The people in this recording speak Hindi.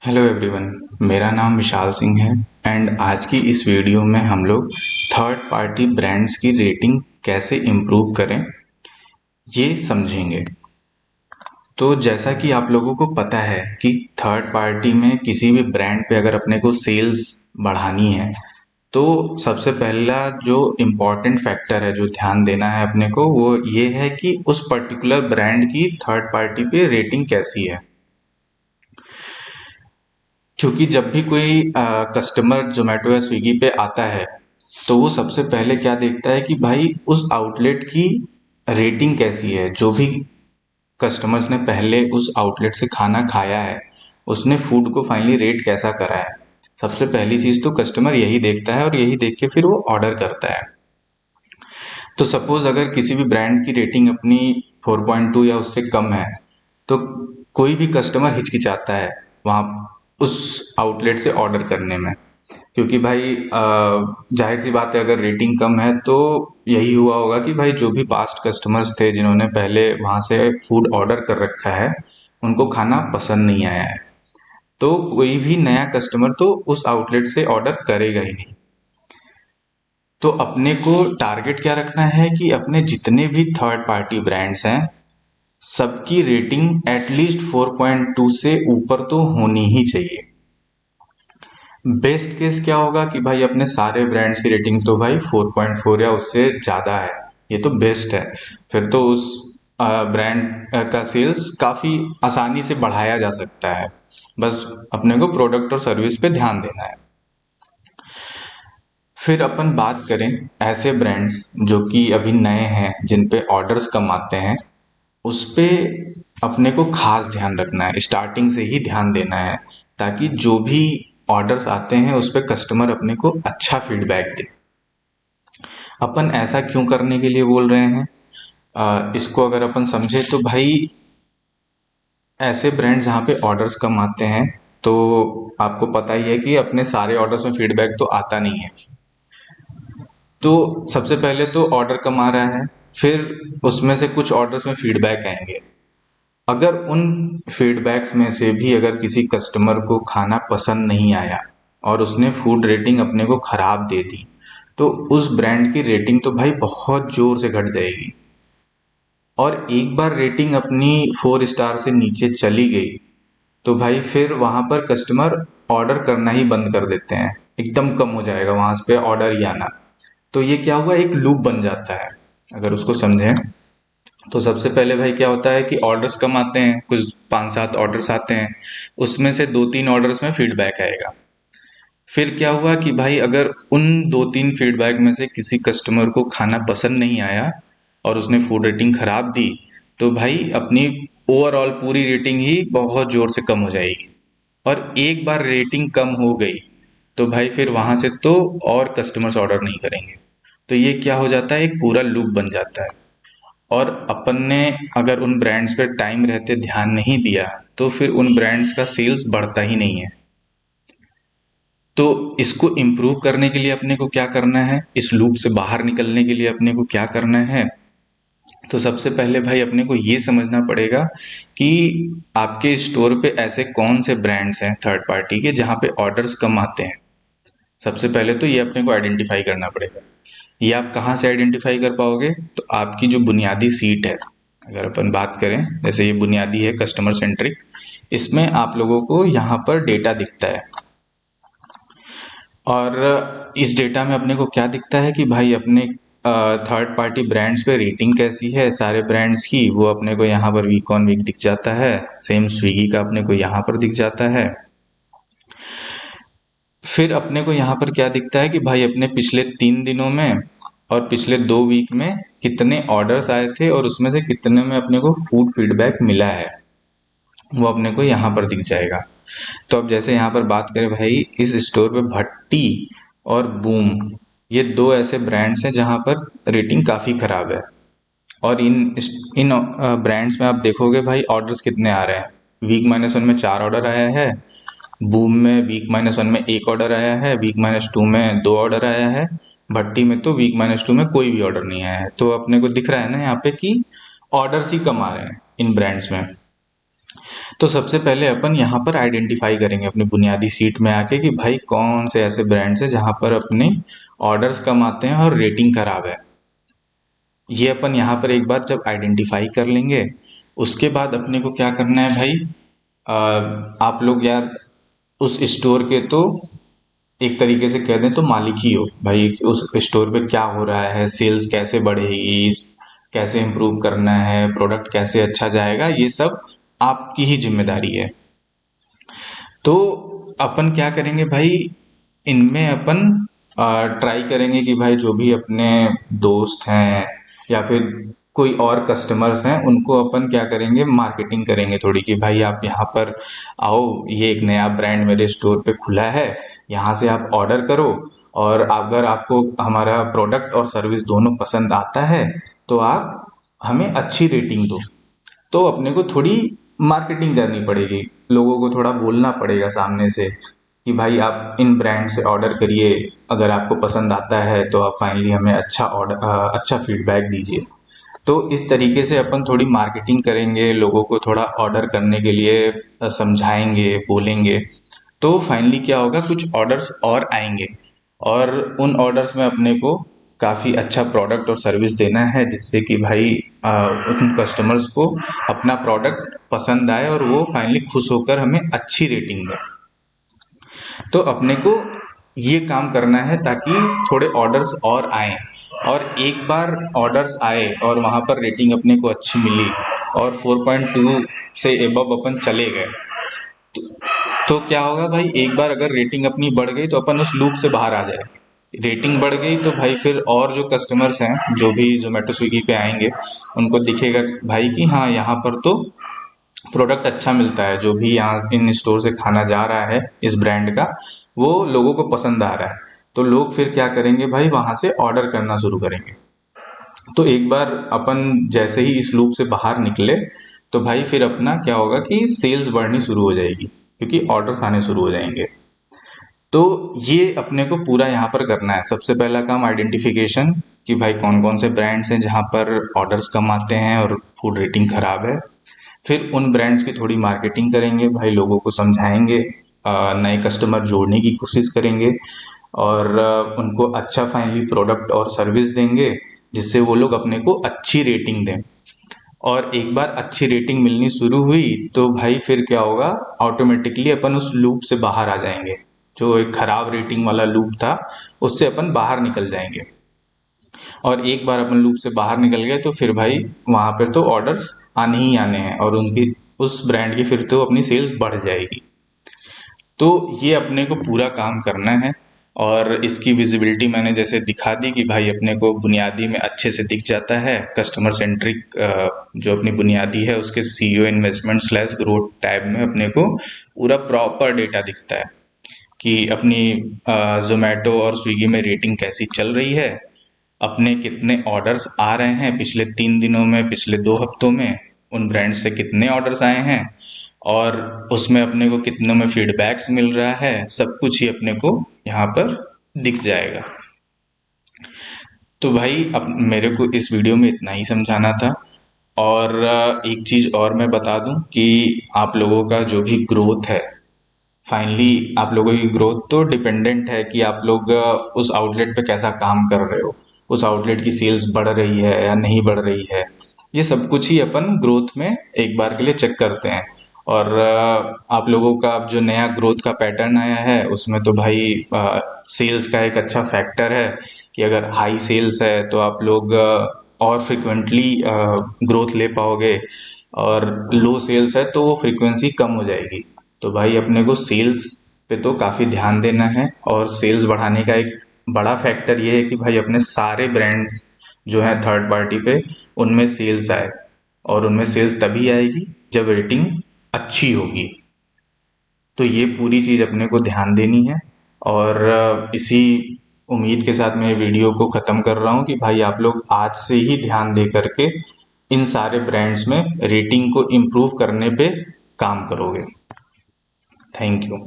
हेलो एवरीवन, मेरा नाम विशाल सिंह है एंड आज की इस वीडियो में हम लोग थर्ड पार्टी ब्रांड्स की रेटिंग कैसे इम्प्रूव करें ये समझेंगे। तो जैसा कि आप लोगों को पता है कि थर्ड पार्टी में किसी भी ब्रांड पे अगर अपने को सेल्स बढ़ानी है तो सबसे पहला जो इम्पोर्टेंट फैक्टर है जो ध्यान देना है अपने को वो ये है कि उस पर्टिकुलर ब्रांड की थर्ड पार्टी पे रेटिंग कैसी है। क्योंकि जब भी कोई कस्टमर जोमेटो या स्विगी पे आता है तो वो सबसे पहले क्या देखता है कि भाई उस आउटलेट की रेटिंग कैसी है। जो भी कस्टमर्स ने पहले उस आउटलेट से खाना खाया है उसने फूड को फाइनली रेट कैसा करा है। सबसे पहली चीज़ तो कस्टमर यही देखता है और यही देख के फिर वो ऑर्डर करता है। तो सपोज अगर किसी भी ब्रांड की रेटिंग अपनी 4.2 या उससे कम है तो कोई भी कस्टमर हिचकिचाता है वहाँ उस आउटलेट से ऑर्डर करने में। क्योंकि भाई जाहिर सी बात है अगर रेटिंग कम है तो यही हुआ होगा कि भाई जो भी पास्ट कस्टमर्स थे जिन्होंने पहले वहाँ से फूड ऑर्डर कर रखा है उनको खाना पसंद नहीं आया है। तो कोई भी नया कस्टमर तो उस आउटलेट से ऑर्डर करेगा ही नहीं। तो अपने को टारगेट क्या रखना है कि अपने जितने भी थर्ड पार्टी ब्रांड्स हैं सबकी रेटिंग एटलीस्ट 4.2 से ऊपर तो होनी ही चाहिए। बेस्ट केस क्या होगा कि भाई अपने सारे ब्रांड्स की रेटिंग तो भाई 4.4 या उससे ज़्यादा है, ये तो बेस्ट है। फिर तो उस ब्रांड का सेल्स काफ़ी आसानी से बढ़ाया जा सकता है। बस अपने को प्रोडक्ट और सर्विस पे ध्यान देना है। फिर अपन बात करें ऐसे ब्रांड्स जो कि अभी नए हैं जिन पे ऑर्डर्स कम आते हैं, उस पे अपने को खास ध्यान रखना है, स्टार्टिंग से ही ध्यान देना है ताकि जो भी ऑर्डर्स आते हैं उस पे कस्टमर अपने को अच्छा फीडबैक दे। अपन ऐसा क्यों करने के लिए बोल रहे हैं, इसको अगर अपन समझे तो भाई ऐसे ब्रांड जहाँ पे ऑर्डर्स कम आते हैं तो आपको पता ही है कि अपने सारे ऑर्डर्स में फीडबैक तो आता नहीं है। तो सबसे पहले तो ऑर्डर कम आ रहा है, फिर उसमें से कुछ ऑर्डर्स में फीडबैक आएंगे। अगर उन फीडबैक्स में से भी अगर किसी कस्टमर को खाना पसंद नहीं आया और उसने फूड रेटिंग अपने को ख़राब दे दी तो उस ब्रांड की रेटिंग तो भाई बहुत ज़ोर से घट जाएगी। और एक बार रेटिंग अपनी 4 स्टार से नीचे चली गई तो भाई फिर वहाँ पर कस्टमर ऑर्डर करना ही बंद कर देते हैं, एकदम कम हो जाएगा वहाँ पे ऑर्डर ही आना। तो ये क्या हुआ, एक लूप बन जाता है अगर उसको समझें। तो सबसे पहले भाई क्या होता है कि ऑर्डर्स कम आते हैं, कुछ 5-7 ऑर्डर्स आते हैं, उसमें से 2-3 ऑर्डर्स में फीडबैक आएगा। फिर क्या हुआ कि भाई अगर उन 2-3 फीडबैक में से किसी कस्टमर को खाना पसंद नहीं आया और उसने फूड रेटिंग खराब दी तो भाई अपनी ओवरऑल पूरी रेटिंग ही बहुत ज़ोर से कम हो जाएगी। और एक बार रेटिंग कम हो गई तो भाई फिर वहाँ से तो और कस्टमर्स ऑर्डर नहीं करेंगे। तो ये क्या हो जाता है, एक पूरा लूप बन जाता है। और अपन ने अगर उन ब्रांड्स पे टाइम रहते ध्यान नहीं दिया तो फिर उन ब्रांड्स का सेल्स बढ़ता ही नहीं है। तो इसको इम्प्रूव करने के लिए अपने को क्या करना है, इस लूप से बाहर निकलने के लिए अपने को क्या करना है, तो सबसे पहले भाई अपने को ये समझना पड़ेगा कि आपके स्टोर पे ऐसे कौन से ब्रांड्स हैं थर्ड पार्टी के जहाँ पे ऑर्डर्स कम आते हैं। सबसे पहले तो ये अपने को आइडेंटिफाई करना पड़ेगा। ये आप कहाँ से आइडेंटिफाई कर पाओगे, तो आपकी जो बुनियादी सीट है, अगर अपन बात करें जैसे ये बुनियादी है कस्टमर सेंट्रिक, इसमें आप लोगों को यहाँ पर डेटा दिखता है। और इस डेटा में अपने को क्या दिखता है कि भाई अपने थर्ड पार्टी ब्रांड्स पे रेटिंग कैसी है सारे ब्रांड्स की, वो अपने को यहाँ पर वीक ऑन वीक दिख जाता है। सेम स्विगी का अपने को यहाँ पर दिख जाता है। फिर अपने को यहाँ पर क्या दिखता है कि भाई अपने पिछले 3 दिनों में और पिछले 2 वीक में कितने ऑर्डर्स आए थे और उसमें से कितने में अपने को फूड फीडबैक मिला है, वो अपने को यहाँ पर दिख जाएगा। तो अब जैसे यहाँ पर बात करें भाई, इस स्टोर पे भट्टी और बूम ये 2 ऐसे ब्रांड्स हैं जहाँ पर रेटिंग काफ़ी ख़राब है। और इन इन ब्रांड्स में आप देखोगे भाई ऑर्डर्स कितने आ रहे हैं। वीक -1 में 4 ऑर्डर आया है, बूम में वीक -1 में 1 ऑर्डर आया है, वीक -2 में 2 ऑर्डर आया है, भट्टी में तो वीक -2 में कोई भी ऑर्डर नहीं आया है। तो अपने को दिख रहा है ना यहाँ पे कि ऑर्डर्स ही कम आ रहे हैं इन ब्रांड्स में। तो सबसे पहले अपन यहाँ पर आइडेंटिफाई करेंगे अपनी बुनियादी सीट में आके कि भाई कौन से ऐसे ब्रांड्स हैं जहाँ पर अपने ऑर्डर्स कम आते हैं और रेटिंग खराब है। ये अपन यहाँ पर एक बार जब आइडेंटिफाई कर लेंगे, उसके बाद अपने को क्या करना है भाई, आप लोग यार उस स्टोर के तो एक तरीके से कह दें तो मालिक ही हो भाई। उस स्टोर पे क्या हो रहा है, सेल्स कैसे बढ़ेगी, कैसे इम्प्रूव करना है, प्रोडक्ट कैसे अच्छा जाएगा, ये सब आपकी ही जिम्मेदारी है। तो अपन क्या करेंगे भाई, इनमें अपन ट्राई करेंगे कि भाई जो भी अपने दोस्त हैं या फिर कोई और कस्टमर्स हैं, उनको अपन क्या करेंगे, मार्केटिंग करेंगे थोड़ी कि भाई आप यहाँ पर आओ, ये एक नया ब्रांड मेरे स्टोर पे खुला है, यहाँ से आप ऑर्डर करो, और अगर आपको हमारा प्रोडक्ट और सर्विस दोनों पसंद आता है तो आप हमें अच्छी रेटिंग दो। तो अपने को थोड़ी मार्केटिंग करनी पड़ेगी, लोगों को थोड़ा बोलना पड़ेगा सामने से कि भाई आप इन ब्रांड से ऑर्डर करिए, अगर आपको पसंद आता है तो आप फाइनली हमें अच्छा फीडबैक दीजिए। तो इस तरीके से अपन थोड़ी मार्केटिंग करेंगे, लोगों को थोड़ा ऑर्डर करने के लिए समझाएंगे, बोलेंगे। तो फाइनली क्या होगा, कुछ ऑर्डर्स और आएंगे, और उन ऑर्डर्स में अपने को काफ़ी अच्छा प्रोडक्ट और सर्विस देना है, जिससे कि भाई उन कस्टमर्स को अपना प्रोडक्ट पसंद आए और वो फाइनली खुश होकर हमें अच्छी रेटिंग दें। तो अपने को ये काम करना है ताकि थोड़े ऑर्डर्स और आए, और एक बार ऑर्डर्स आए और वहाँ पर रेटिंग अपने को अच्छी मिली और 4.2 से एबव अपन चले गए, तो क्या होगा भाई, एक बार अगर रेटिंग अपनी बढ़ गई तो अपन उस लूप से बाहर आ जाएंगे। रेटिंग बढ़ गई तो भाई फिर और जो कस्टमर्स हैं जो भी जोमेटो स्विगी पे आएंगे, उनको दिखेगा भाई कि हाँ यहाँ पर तो प्रोडक्ट अच्छा मिलता है, जो भी यहाँ इन स्टोर से खाना जा रहा है इस ब्रांड का, वो लोगों को पसंद आ रहा है। तो लोग फिर क्या करेंगे भाई, वहाँ से ऑर्डर करना शुरू करेंगे। तो एक बार अपन जैसे ही इस लूप से बाहर निकले, तो भाई फिर अपना क्या होगा कि सेल्स बढ़नी शुरू हो जाएगी, क्योंकि ऑर्डर्स आने शुरू हो जाएंगे। तो ये अपने को पूरा यहाँ पर करना है। सबसे पहला काम आइडेंटिफिकेशन, कि भाई कौन कौन से ब्रांड्स हैं जहाँ पर ऑर्डर्स कम आते हैं और फूड रेटिंग खराब है। फिर उन ब्रांड्स की थोड़ी मार्केटिंग करेंगे भाई, लोगों को समझाएंगे, नए कस्टमर जोड़ने की कोशिश करेंगे, और उनको अच्छा फाइनली प्रोडक्ट और सर्विस देंगे, जिससे वो लोग अपने को अच्छी रेटिंग दें। और एक बार अच्छी रेटिंग मिलनी शुरू हुई तो भाई फिर क्या होगा, ऑटोमेटिकली अपन उस लूप से बाहर आ जाएंगे। जो एक खराब रेटिंग वाला लूप था, उससे अपन बाहर निकल जाएंगे। और एक बार अपन लूप से बाहर निकल गए तो फिर भाई वहाँ पे तो ऑर्डर्स आने ही आने हैं, और उनकी उस ब्रांड की फिर तो अपनी सेल्स बढ़ जाएगी। तो ये अपने को पूरा काम करना है, और इसकी विजिबिलिटी मैंने जैसे दिखा दी कि भाई अपने को बुनियादी में अच्छे से दिख जाता है, कस्टमर सेंट्रिक जो अपनी बुनियादी है उसके CEO investment slash growth tab में अपने को पूरा प्रॉपर डेटा दिखता है कि अपनी जोमेटो और स्विगी में रेटिंग कैसी चल रही है, अपने कितने ऑर्डर्स आ रहे हैं पिछले 3 दिनों में, पिछले 2 हफ्तों में उन ब्रांड से कितने ऑर्डर्स आए हैं, और उसमें अपने को कितनों में फीडबैक्स मिल रहा है, सब कुछ ही अपने को यहाँ पर दिख जाएगा। तो भाई अब मेरे को इस वीडियो में इतना ही समझाना था। और एक चीज़ और मैं बता दूं कि आप लोगों का जो भी ग्रोथ है, फाइनली आप लोगों की ग्रोथ तो डिपेंडेंट है कि आप लोग उस आउटलेट पे कैसा काम कर रहे हो, उस आउटलेट की सेल्स बढ़ रही है या नहीं बढ़ रही है। ये सब कुछ ही अपन ग्रोथ में एक बार के लिए चेक करते हैं। और आप लोगों का अब जो नया ग्रोथ का पैटर्न आया है, उसमें तो भाई सेल्स का एक अच्छा फैक्टर है कि अगर हाई सेल्स है तो आप लोग और फ्रिक्वेंटली ग्रोथ ले पाओगे, और लो सेल्स है तो वो फ्रीक्वेंसी कम हो जाएगी। तो भाई अपने को सेल्स पे तो काफ़ी ध्यान देना है, और सेल्स बढ़ाने का एक बड़ा फैक्टर ये है कि भाई अपने सारे ब्रांड्स जो हैं थर्ड पार्टी पे, उनमें सेल्स आए, और उनमें सेल्स तभी आएगी जब रेटिंग अच्छी होगी। तो ये पूरी चीज़ अपने को ध्यान देनी है। और इसी उम्मीद के साथ मैं वीडियो को ख़त्म कर रहा हूँ कि भाई आप लोग आज से ही ध्यान दे करके इन सारे ब्रांड्स में रेटिंग को इम्प्रूव करने पे काम करोगे। Thank you.